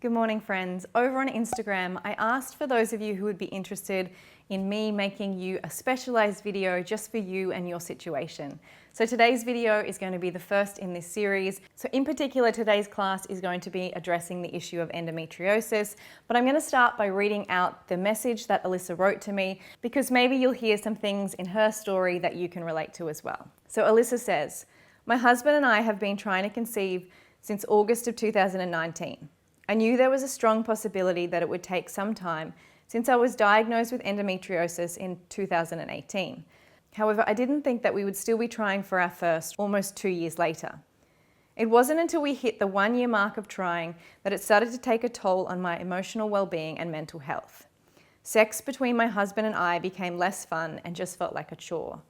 Good morning, friends. Over on Instagram, I asked for those of you who would be interested in me making you a specialized video just for you and your situation. So today's video is going to be the first in this series. So in particular, today's class is going to be addressing the issue of endometriosis, but I'm going to start by reading out the message that Alyssa wrote to me because maybe you'll hear some things in her story that you can relate to as well. So Alyssa says, "My husband and I have been trying to conceive since August of 2019. I knew there was a strong possibility that it would take some time since I was diagnosed with endometriosis in 2018. However, I didn't think that we would still be trying for our first almost 2 years later. It wasn't until we hit the 1 year mark of trying that it started to take a toll on my emotional well-being and mental health. Sex between my husband and I became less fun and just felt like a chore.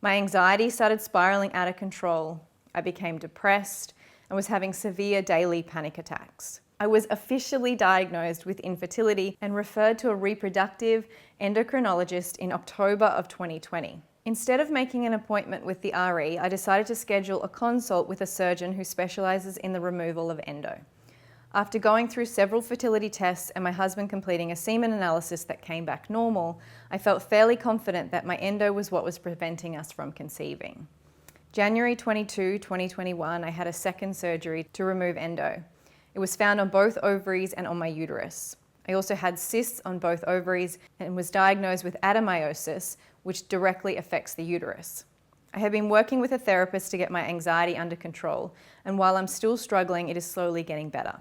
My anxiety started spiraling out of control. I became depressed and was having severe daily panic attacks. I was officially diagnosed with infertility and referred to a reproductive endocrinologist in October of 2020. Instead of making an appointment with the RE, I decided to schedule a consult with a surgeon who specializes in the removal of endo. After going through several fertility tests and my husband completing a semen analysis that came back normal, I felt fairly confident that my endo was what was preventing us from conceiving. January 22, 2021, I had a second surgery to remove endo. It was found on both ovaries and on my uterus. I also had cysts on both ovaries and was diagnosed with adenomyosis, which directly affects the uterus. I have been working with a therapist to get my anxiety under control, and while I'm still struggling, it is slowly getting better.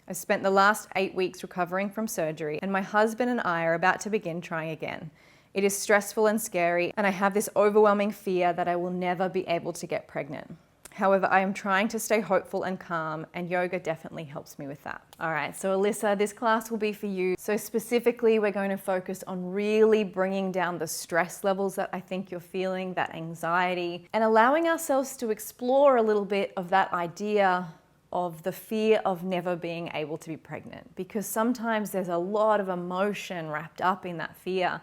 I've spent the last 8 weeks recovering from surgery, and my husband and I are about to begin trying again. It is stressful and scary, and I have this overwhelming fear that I will never be able to get pregnant. However, I am trying to stay hopeful and calm, and yoga definitely helps me with that." All right, so Alyssa, this class will be for you. So specifically, we're going to focus on really bringing down the stress levels that I think you're feeling, that anxiety, and allowing ourselves to explore a little bit of that idea of the fear of never being able to be pregnant. Because sometimes there's a lot of emotion wrapped up in that fear,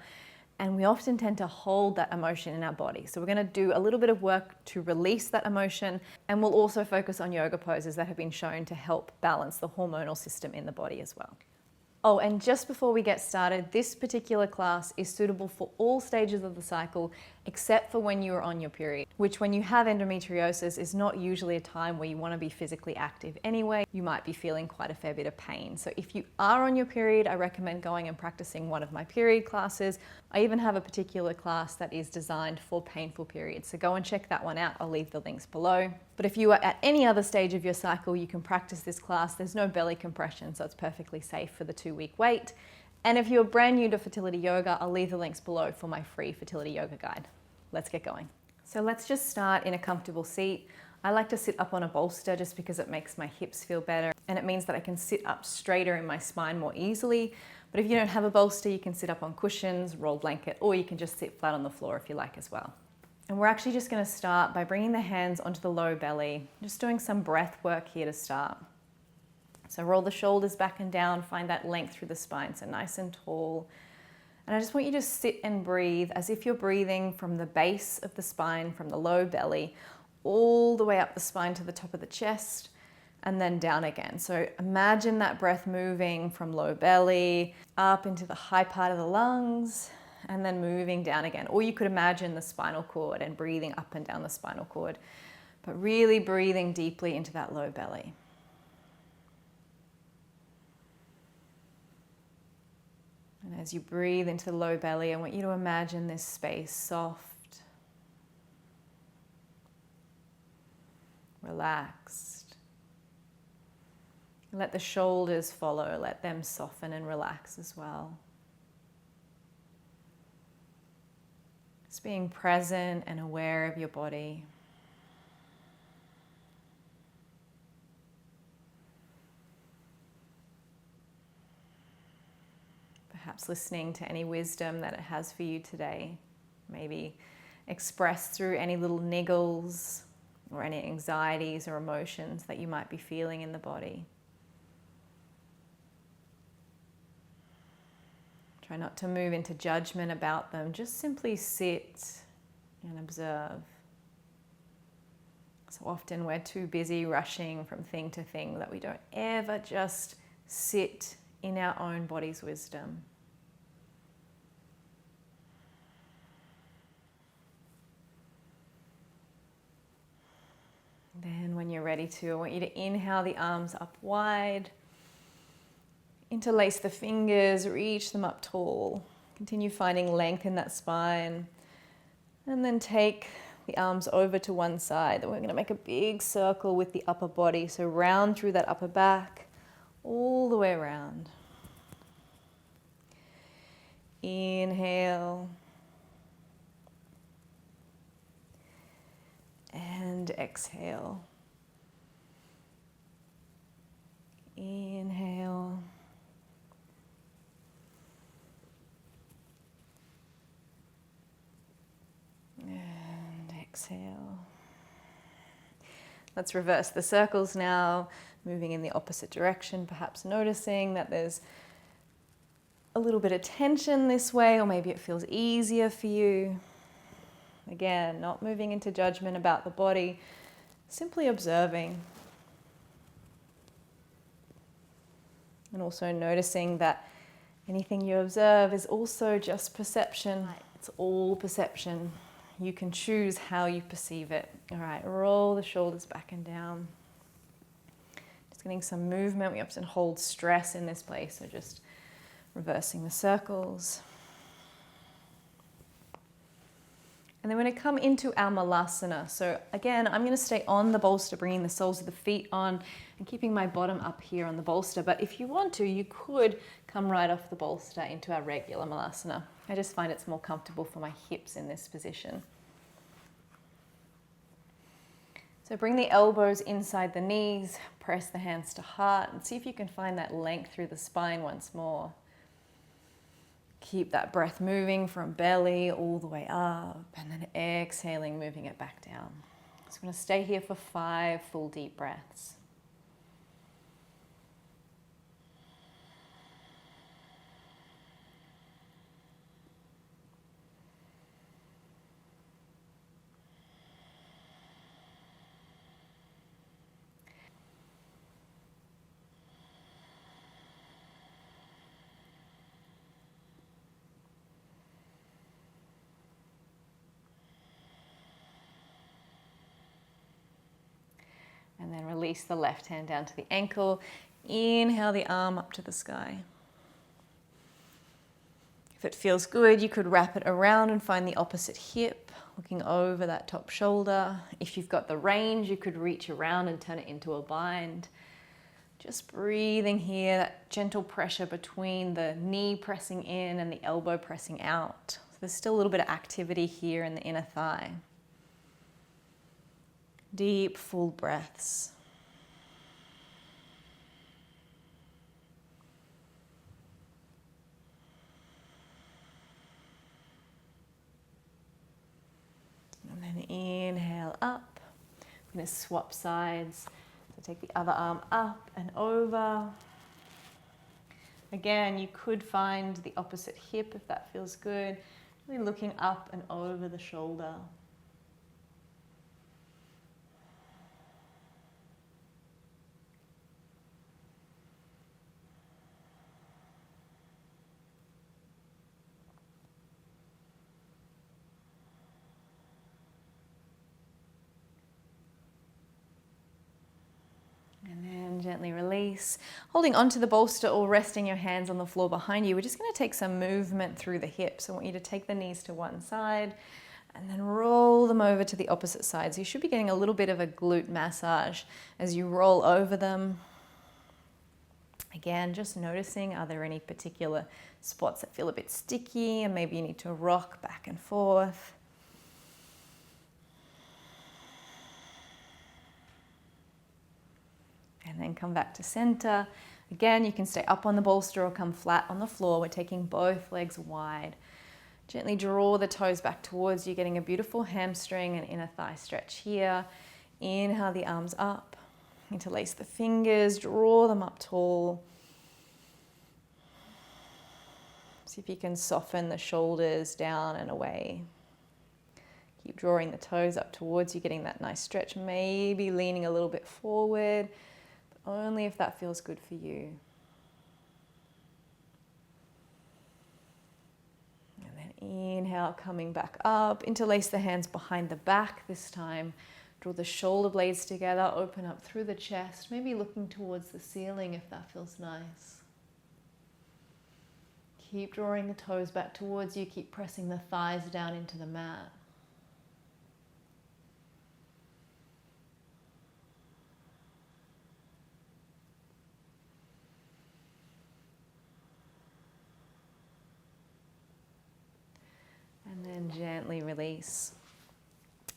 and we often tend to hold that emotion in our body. So we're going to do a little bit of work to release that emotion, and we'll also focus on yoga poses that have been shown to help balance the hormonal system in the body as well. Oh, and just before we get started, this particular class is suitable for all stages of the cycle except for when you are on your period, which when you have endometriosis is not usually a time where you want to be physically active anyway. You might be feeling quite a fair bit of pain. So if you are on your period, I recommend going and practicing one of my period classes. I even have a particular class that is designed for painful periods. So go and check that one out. I'll leave the links below. But if you are at any other stage of your cycle, you can practice this class. There's no belly compression, so it's perfectly safe for the 2-week wait. And if you're brand new to fertility yoga, I'll leave the links below for my free fertility yoga guide. Let's get going. So let's just start in a comfortable seat. I like to sit up on a bolster just because it makes my hips feel better, and it means that I can sit up straighter in my spine more easily. But if you don't have a bolster, you can sit up on cushions, roll blanket, or you can just sit flat on the floor if you like as well. And we're actually just going to start by bringing the hands onto the low belly, just doing some breath work here to start. So roll the shoulders back and down, find that length through the spine, so nice and tall. And I just want you to sit and breathe as if you're breathing from the base of the spine, from the low belly, all the way up the spine to the top of the chest, and then down again. So imagine that breath moving from low belly up into the high part of the lungs, and then moving down again. Or you could imagine the spinal cord and breathing up and down the spinal cord, but really breathing deeply into that low belly. And as you breathe into the low belly, I want you to imagine this space soft, relaxed. Let the shoulders follow, let them soften and relax as well. Just being present and aware of your body. Perhaps listening to any wisdom that it has for you today. Maybe expressed through any little niggles or any anxieties or emotions that you might be feeling in the body. Try not to move into judgment about them. Just simply sit and observe. So often we're too busy rushing from thing to thing that we don't ever just sit in our own body's wisdom. Then when you're ready to, I want you to inhale the arms up wide, interlace the fingers, reach them up tall. Continue finding length in that spine. And then take the arms over to one side. Then we're going to make a big circle with the upper body. So round through that upper back, all the way around. Inhale. And exhale. Inhale. And exhale. Let's reverse the circles now, moving in the opposite direction, perhaps noticing that there's a little bit of tension this way, or maybe it feels easier for you. Again, not moving into judgment about the body, simply observing. And also noticing that anything you observe is also just perception. It's all perception. You can choose how you perceive it. All right, roll the shoulders back and down. Just getting some movement. We often hold stress in this place, so just reversing the circles. And then we're going to come into our Malasana. So again, I'm going to stay on the bolster, bringing the soles of the feet on and keeping my bottom up here on the bolster. But if you want to, you could come right off the bolster into our regular Malasana. I just find it's more comfortable for my hips in this position. So bring the elbows inside the knees, press the hands to heart, and see if you can find that length through the spine once more. Keep that breath moving from belly all the way up, and then exhaling, moving it back down. So I'm going to stay here for 5 full deep breaths. And then release the left hand down to the ankle. Inhale the arm up to the sky. If it feels good, you could wrap it around and find the opposite hip, looking over that top shoulder. If you've got the range, you could reach around and turn it into a bind. Just breathing here, that gentle pressure between the knee pressing in and the elbow pressing out. So there's still a little bit of activity here in the inner thigh. Deep, full breaths. And then inhale up. I'm going to swap sides. So take the other arm up and over. Again, you could find the opposite hip if that feels good. Really looking up and over the shoulder. And then gently release. Holding onto the bolster or resting your hands on the floor behind you, we're just going to take some movement through the hips. I want you to take the knees to one side and then roll them over to the opposite side. So you should be getting a little bit of a glute massage as you roll over them. Again, just noticing, are there any particular spots that feel a bit sticky and maybe you need to rock back and forth. And then come back to center. Again, you can stay up on the bolster or come flat on the floor. We're taking both legs wide. Gently draw the toes back towards you, getting a beautiful hamstring and inner thigh stretch here. Inhale the arms up. Interlace the fingers, draw them up tall. See if you can soften the shoulders down and away. Keep drawing the toes up towards you, getting that nice stretch, maybe leaning a little bit forward. Only if that feels good for you. Inhale, coming back up. Interlace the hands behind the back this time. Draw the shoulder blades together, open up through the chest, maybe looking towards the ceiling if that feels nice. Keep drawing the toes back towards you, keep pressing the thighs down into the mat. And then gently release.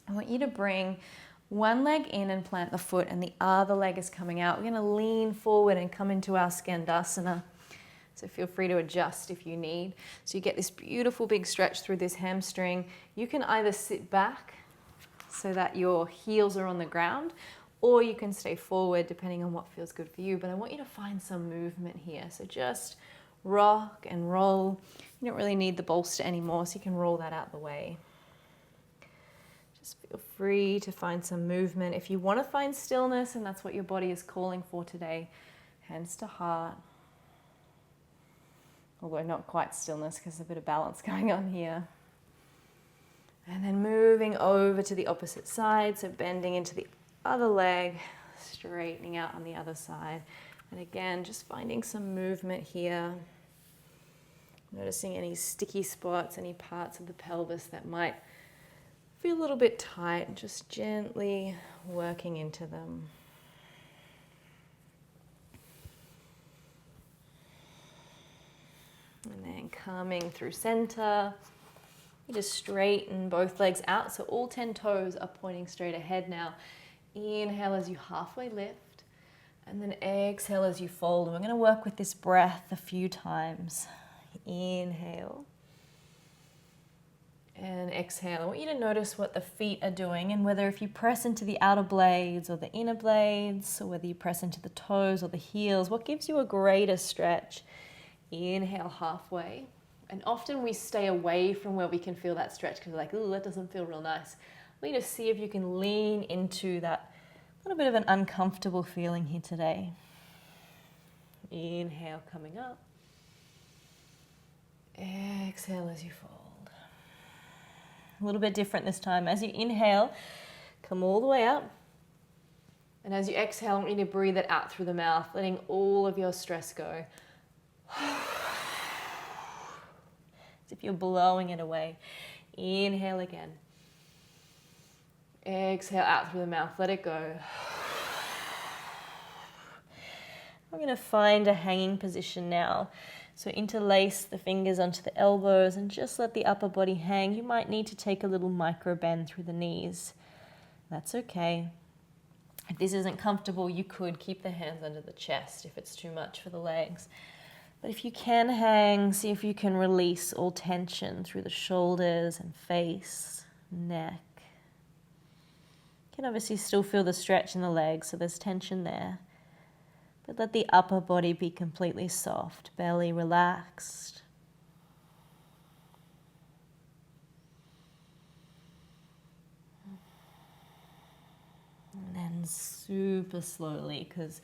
I want you to bring one leg in and plant the foot, and the other leg is coming out. We're going to lean forward and come into our Skandasana. So feel free to adjust if you need. So you get this beautiful big stretch through this hamstring. You can either sit back so that your heels are on the ground, or you can stay forward depending on what feels good for you. But I want you to find some movement here. So just rock and roll. You don't really need the bolster anymore, so you can roll that out the way. Just feel free to find some movement. If you want to find stillness, and that's what your body is calling for today, hands to heart. Although not quite stillness because there's a bit of balance going on here. And then moving over to the opposite side, so bending into the other leg, straightening out on the other side. And again, just finding some movement here. Noticing any sticky spots, any parts of the pelvis that might feel a little bit tight, just gently working into them. And then coming through center, you just straighten both legs out, so all 10 toes are pointing straight ahead now. Inhale as you halfway lift, and then exhale as you fold. And we're going to work with this breath a few times. Inhale and exhale. I want you to notice what the feet are doing, and whether if you press into the outer blades or the inner blades, or whether you press into the toes or the heels, what gives you a greater stretch. Inhale halfway, and often we stay away from where we can feel that stretch because we're like, ooh, that doesn't feel real nice. I want you to see if you can lean into that little bit of an uncomfortable feeling here today. Inhale, coming up. Exhale as you fold. A little bit different this time. As you inhale, come all the way up. And as you exhale, I want you to breathe it out through the mouth, letting all of your stress go. As if you're blowing it away. Inhale again. Exhale out through the mouth, let it go. I'm going to find a hanging position now. So interlace the fingers onto the elbows and just let the upper body hang. You might need to take a little micro bend through the knees. That's okay. If this isn't comfortable, you could keep the hands under the chest if it's too much for the legs. But if you can hang, see if you can release all tension through the shoulders and face, neck. You can obviously still feel the stretch in the legs, so there's tension there. But let the upper body be completely soft, belly relaxed. And then super slowly, because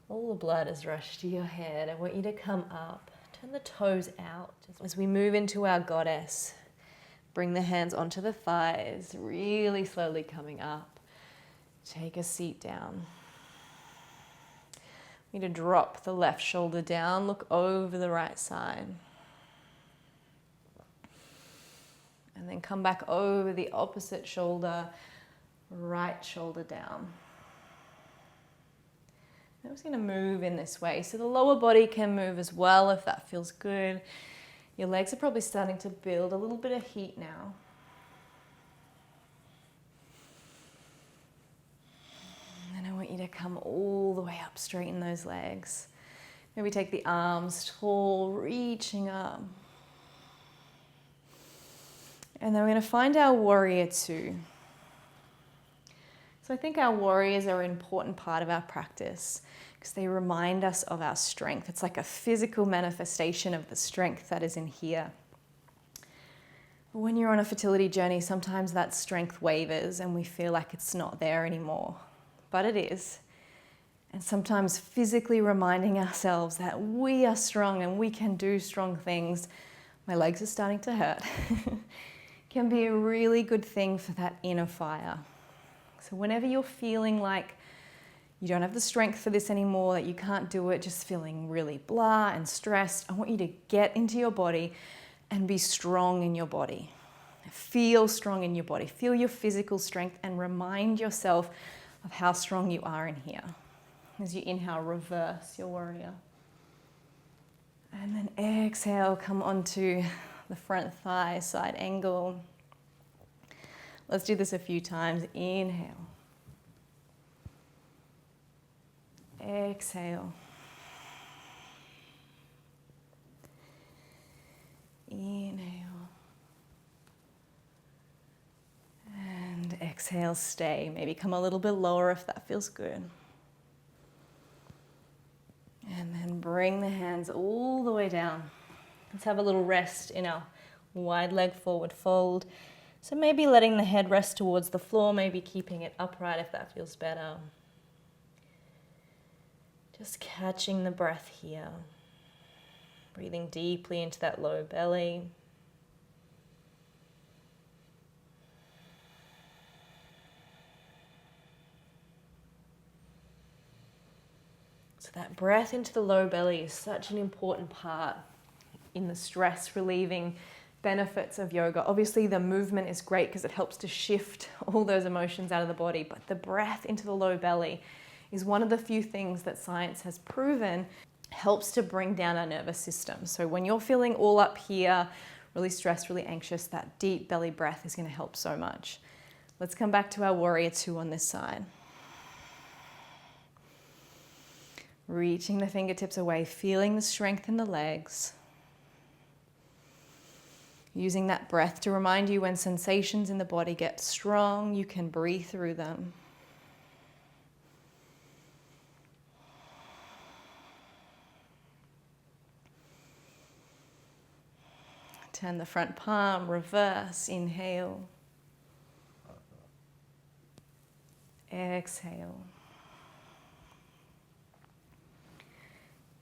all the blood has rushed to your head, I want you to come up, turn the toes out. As we move into our goddess, bring the hands onto the thighs, really slowly coming up. Take a seat down. You need to drop the left shoulder down, look over the right side. And then come back over the opposite shoulder, right shoulder down. I'm just going to move in this way. So the lower body can move as well if that feels good. Your legs are probably starting to build a little bit of heat now. And I want you to come all the way up, straighten those legs. Maybe take the arms tall, reaching up. And then we're going to find our warrior two. So I think our warriors are an important part of our practice because they remind us of our strength. It's like a physical manifestation of the strength that is in here. But when you're on a fertility journey, sometimes that strength wavers and we feel like it's not there anymore. But it is. And sometimes physically reminding ourselves that we are strong and we can do strong things My legs are starting to hurt. Can be a really good thing for that inner fire. So whenever you're feeling like you don't have the strength for this anymore, that you can't do it, just feeling really blah and stressed, I want you to get into your body and be strong in your body. Feel strong in your body. Feel your physical strength and remind yourself of how strong you are in here. As you inhale, reverse your warrior. And then exhale, come onto the front thigh, side angle. Let's do this a few times. Inhale. Exhale. Inhale. And exhale, stay. Maybe come a little bit lower if that feels good. And then bring the hands all the way down. Let's have a little rest in our wide leg forward fold. So maybe letting the head rest towards the floor, maybe keeping it upright if that feels better. Just catching the breath here. Breathing deeply into that low belly. So that breath into the low belly is such an important part in the stress relieving benefits of yoga. Obviously the movement is great because it helps to shift all those emotions out of the body, but the breath into the low belly is one of the few things that science has proven helps to bring down our nervous system. So when you're feeling all up here, really stressed, really anxious, that deep belly breath is going to help so much. Let's come back to our warrior two on this side. Reaching the fingertips away, feeling the strength in the legs. Using that breath to remind you when sensations in the body get strong, you can breathe through them. Turn the front palm, reverse, inhale. Exhale.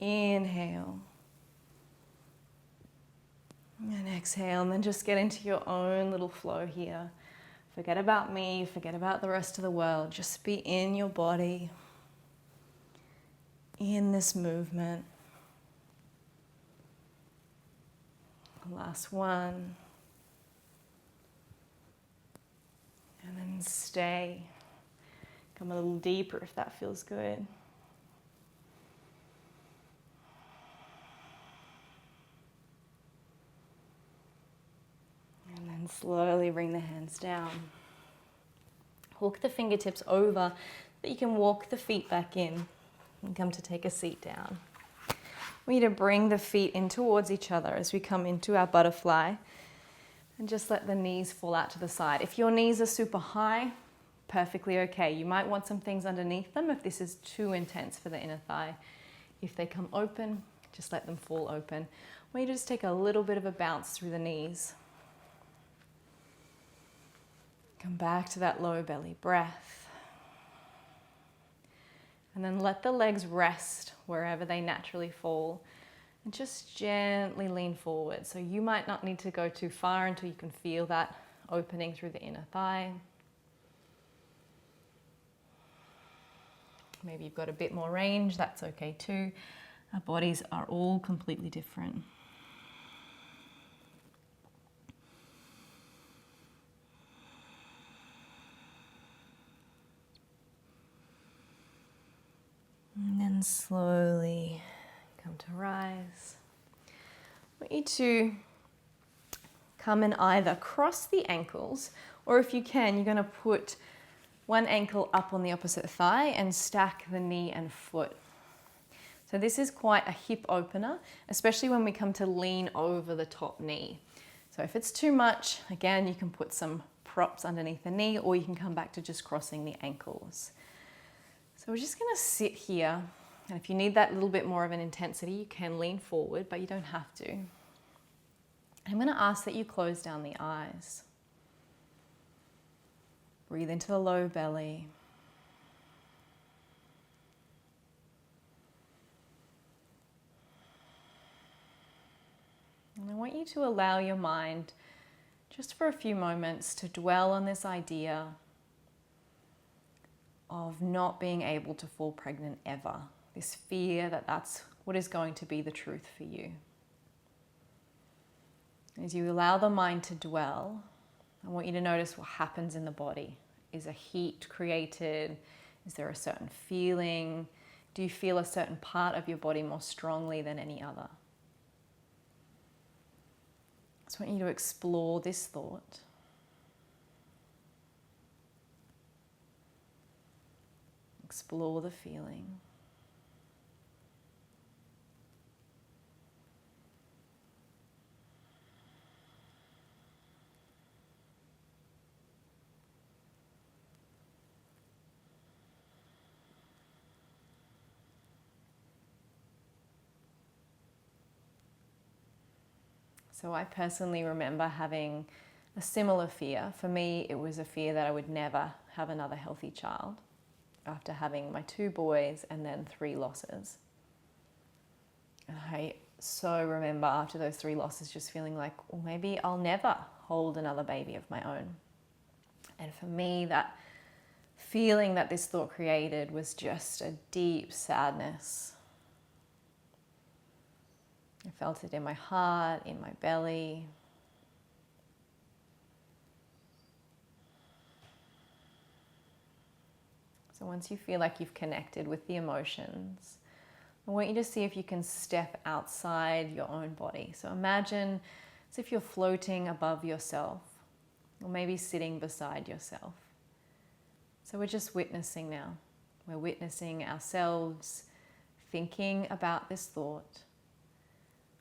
Inhale. And exhale, and then just get into your own little flow here. Forget about me, forget about the rest of the world. Just be in your body, in this movement. Last one. And then stay. Come a little deeper if that feels good. And then slowly bring the hands down. Walk the fingertips over so that you can walk the feet back in and come to take a seat down. We need to bring the feet in towards each other as we come into our butterfly and just let the knees fall out to the side. If your knees are super high, perfectly okay. You might want some things underneath them if this is too intense for the inner thigh. If they come open, just let them fall open. We just take a little bit of a bounce through the knees. Come back to that low belly breath. And then let the legs rest wherever they naturally fall. And just gently lean forward. So you might not need to go too far until you can feel that opening through the inner thigh. Maybe you've got a bit more range, that's okay too. Our bodies are all completely different. And then slowly come to rise. I want you to come and either cross the ankles, or if you can, you're going to put one ankle up on the opposite thigh and stack the knee and foot. So this is quite a hip opener, especially when we come to lean over the top knee. So if it's too much, again, you can put some props underneath the knee, or you can come back to just crossing the ankles. So we're just going to sit here, and if you need that little bit more of an intensity, you can lean forward, but you don't have to. I'm going to ask that you close down the eyes. Breathe into the low belly. And I want you to allow your mind just for a few moments to dwell on this idea of not being able to fall pregnant ever. This fear that that's what is going to be the truth for you. As you allow the mind to dwell, I want you to notice what happens in the body. Is a heat created? Is there a certain feeling? Do you feel a certain part of your body more strongly than any other? I just want you to explore this thought. Explore the feeling. So I personally remember having a similar fear. For me, it was a fear that I would never have another healthy child after having my 2 boys and then 3 losses. And I so remember after those 3 losses just feeling like, well, maybe I'll never hold another baby of my own. And for me, that feeling that this thought created was just a deep sadness. I felt it in my heart, in my belly. So once you feel like you've connected with the emotions, I want you to see if you can step outside your own body. So imagine as if you're floating above yourself, or maybe sitting beside yourself. So we're just witnessing now. We're witnessing ourselves thinking about this thought,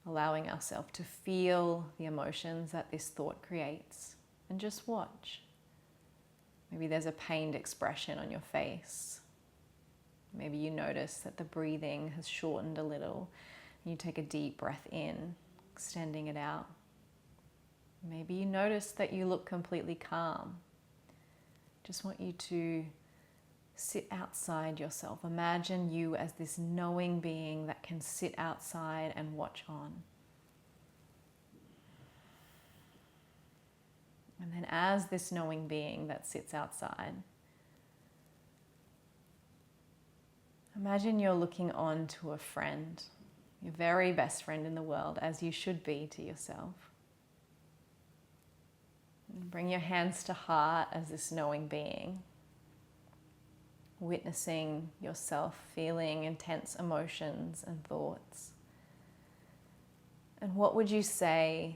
allowing ourselves to feel the emotions that this thought creates, and just watch. Maybe there's a pained expression on your face. Maybe you notice that the breathing has shortened a little, and you take a deep breath in, extending it out. Maybe you notice that you look completely calm. Just want you to sit outside yourself. Imagine you as this knowing being that can sit outside and watch on. And then as this knowing being that sits outside, imagine you're looking on to a friend, your very best friend in the world, as you should be to yourself. And bring your hands to heart as this knowing being, witnessing yourself feeling intense emotions and thoughts. And what would you say?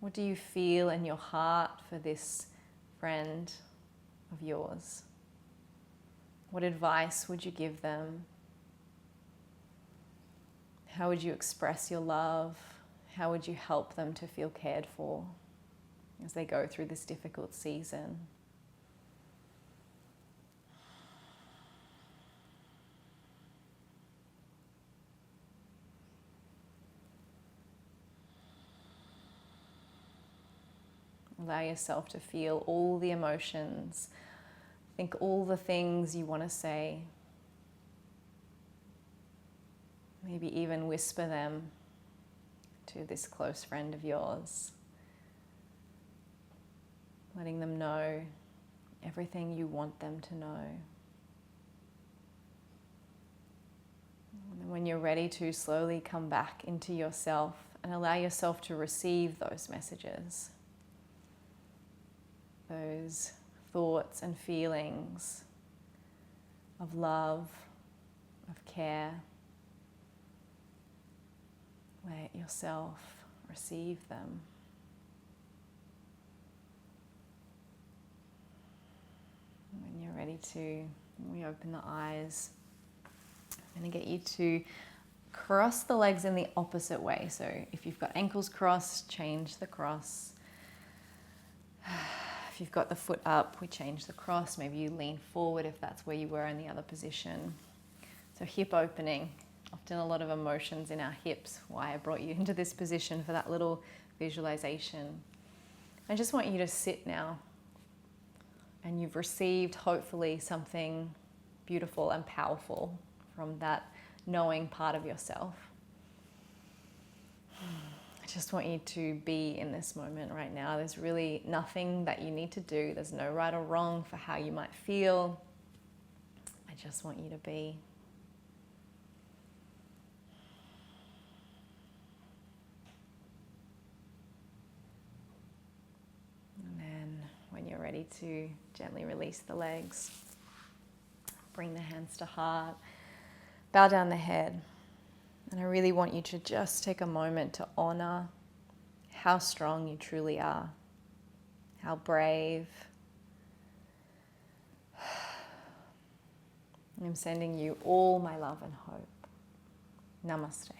What do you feel in your heart for this friend of yours? What advice would you give them? How would you express your love? How would you help them to feel cared for as they go through this difficult season? Allow yourself to feel all the emotions. Think all the things you want to say. Maybe even whisper them to this close friend of yours. Letting them know everything you want them to know. And then when you're ready to, slowly come back into yourself and allow yourself to receive those messages. Those thoughts and feelings of love, of care. Let yourself receive them. When you're ready to, we open the eyes. I'm going to get you to cross the legs in the opposite way. So if you've got ankles crossed, change the cross. If you've got the foot up, we change the cross. Maybe you lean forward if that's where you were in the other position. So hip opening, often a lot of emotions in our hips, why I brought you into this position for that little visualization. I just want you to sit now, and you've received hopefully something beautiful and powerful from that knowing part of yourself. just want you to be in this moment right now. There's really nothing that you need to do. There's no right or wrong for how you might feel. I just want you to be. And then when you're ready to gently release the legs, bring the hands to heart, bow down the head. And I really want you to just take a moment to honor how strong you truly are, how brave. I'm sending you all my love and hope. Namaste.